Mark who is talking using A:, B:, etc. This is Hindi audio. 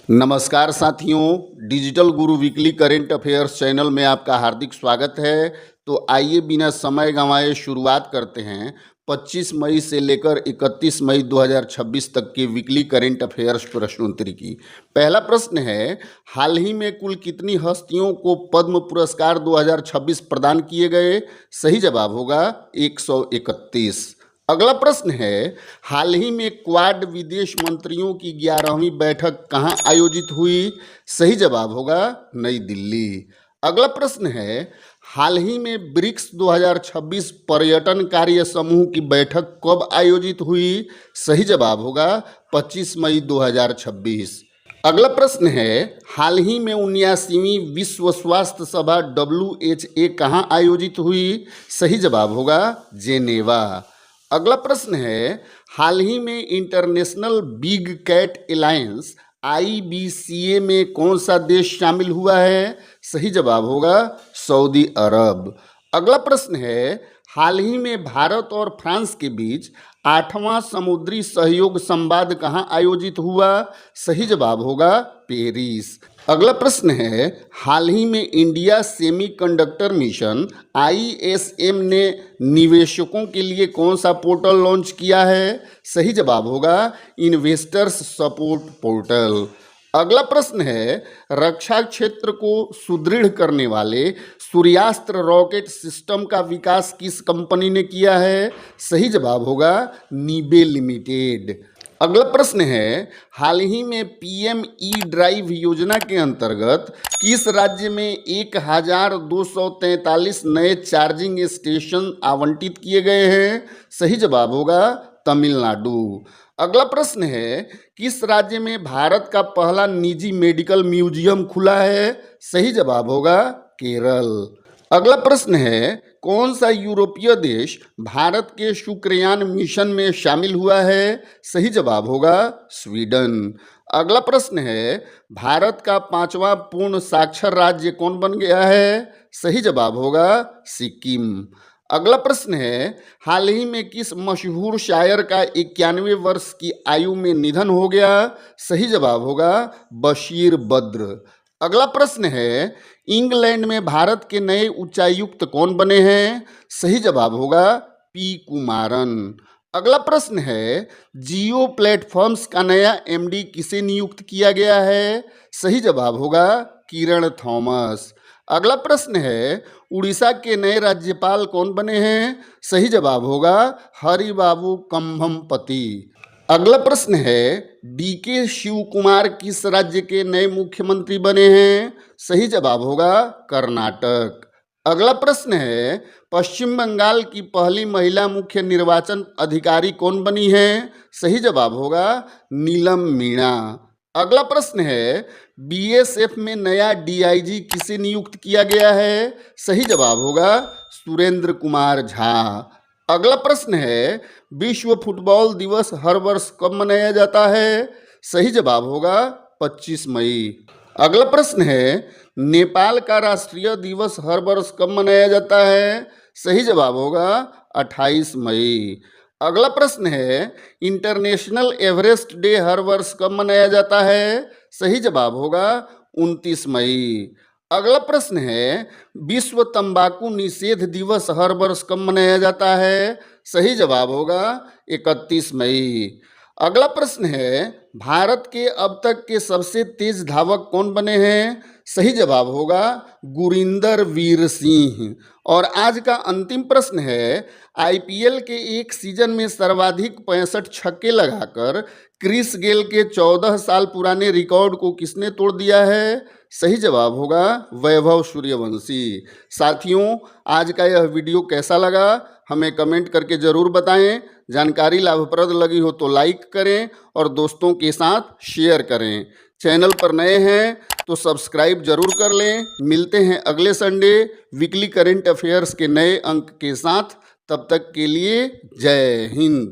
A: नमस्कार साथियों, डिजिटल गुरु वीकली करेंट अफेयर्स चैनल में आपका हार्दिक स्वागत है। तो आइए बिना समय गंवाए शुरुआत करते हैं 25 मई से लेकर 31 मई 2026 तक के वीकली करेंट अफेयर्स प्रश्नोत्तरी की। पहला प्रश्न है, हाल ही में कुल कितनी हस्तियों को पद्म पुरस्कार 2026 प्रदान किए गए? सही जवाब होगा 131। अगला प्रश्न है, हाल ही में क्वाड विदेश मंत्रियों की 11वीं बैठक कहाँ आयोजित हुई? सही जवाब होगा नई दिल्ली। अगला प्रश्न है, हाल ही में ब्रिक्स 2026 पर्यटन कार्य समूह की बैठक कब आयोजित हुई? सही जवाब होगा 25 मई 2026। अगला प्रश्न है, हाल ही में 79वीं विश्व स्वास्थ्य सभा WHA कहाँ आयोजित हुई? सही जवाब होगा जेनेवा। अगला प्रश्न है, हाल ही में international big cat alliance IBCA में कौन सा देश शामिल हुआ है? सही जवाब होगा सऊदी अरब। अगला प्रश्न है, हाल ही में भारत और फ्रांस के बीच 8वां समुद्री सहयोग संवाद कहाँ आयोजित हुआ? सही जवाब होगा पेरिस। अगला प्रश्न है, हाल ही में इंडिया सेमीकंडक्टर मिशन ISM ने निवेशकों के लिए कौन सा पोर्टल लॉन्च किया है? सही जवाब होगा इन्वेस्टर्स सपोर्ट पोर्टल। अगला प्रश्न है, रक्षा क्षेत्र को सुदृढ़ करने वाले सूर्यास्त्र रॉकेट सिस्टम का विकास किस कंपनी ने किया है? सही जवाब होगा नीबे लिमिटेड। अगला प्रश्न है, हाल ही में PM-E ड्राइव योजना के अंतर्गत किस राज्य में 1243 नए चार्जिंग स्टेशन आवंटित किए गए हैं? सही जवाब होगा तमिलनाडु। अगला प्रश्न है, किस राज्य में भारत का पहला निजी मेडिकल म्यूजियम खुला है? सही जवाब होगा केरल। अगला प्रश्न है, कौन सा यूरोपीय देश भारत के शुक्रयान मिशन में शामिल हुआ है? सही जवाब होगा स्वीडन। अगला प्रश्न है, भारत का 5वां पूर्ण साक्षर राज्य कौन बन गया है? सही जवाब होगा सिक्किम। अगला प्रश्न है, हाल ही में किस मशहूर शायर का 91वें वर्ष की आयु में निधन हो गया? सही जवाब होगा बशीर बद्र। अगला प्रश्न है, इंग्लैंड में भारत के नए उच्चायुक्त कौन बने हैं? सही जवाब होगा P कुमारन। अगला प्रश्न है, जियो प्लेटफॉर्म्स का नया MD किसे नियुक्त किया गया है? सही जवाब होगा किरण थॉमस। अगला प्रश्न है, उड़ीसा के नए राज्यपाल कौन बने हैं? सही जवाब होगा हरिबाबू कंभमपति। अगला प्रश्न है, DK शिव कुमार किस राज्य के नए मुख्यमंत्री बने हैं? सही जवाब होगा कर्नाटक। अगला प्रश्न है, पश्चिम बंगाल की पहली महिला मुख्य निर्वाचन अधिकारी कौन बनी है? सही जवाब होगा नीलम मीणा। अगला प्रश्न है, BSF में नया DIG किसे नियुक्त किया गया है? सही जवाब होगा सुरेंद्र कुमार झा। अगला प्रश्न है, विश्व फुटबॉल दिवस हर वर्ष कब मनाया जाता है? सही जवाब होगा 25 मई। अगला प्रश्न है, नेपाल का राष्ट्रीय दिवस हर वर्ष कब मनाया जाता है? सही जवाब होगा 28 मई। अगला प्रश्न है, इंटरनेशनल एवरेस्ट डे हर वर्ष कब मनाया जाता है? सही जवाब होगा 29 मई। अगला प्रश्न है, विश्व तंबाकू निषेध दिवस हर वर्ष कब मनाया जाता है? सही जवाब होगा 31 मई। अगला प्रश्न है, भारत के अब तक के सबसे तेज धावक कौन बने हैं? सही जवाब होगा गुरिंदर वीर सिंह। और आज का अंतिम प्रश्न है, IPL के एक सीजन में सर्वाधिक 65 छक्के लगाकर क्रिस गेल के 14 साल पुराने रिकॉर्ड को किसने तोड़ दिया है? सही जवाब होगा वैभव सूर्यवंशी। साथियों, आज का यह वीडियो कैसा लगा हमें कमेंट करके ज़रूर बताएं। जानकारी लाभप्रद लगी हो तो लाइक करें और दोस्तों के साथ शेयर करें। चैनल पर नए हैं तो सब्सक्राइब जरूर कर लें। मिलते हैं अगले संडे वीकली करंट अफेयर्स के नए अंक के साथ। तब तक के लिए जय हिंद।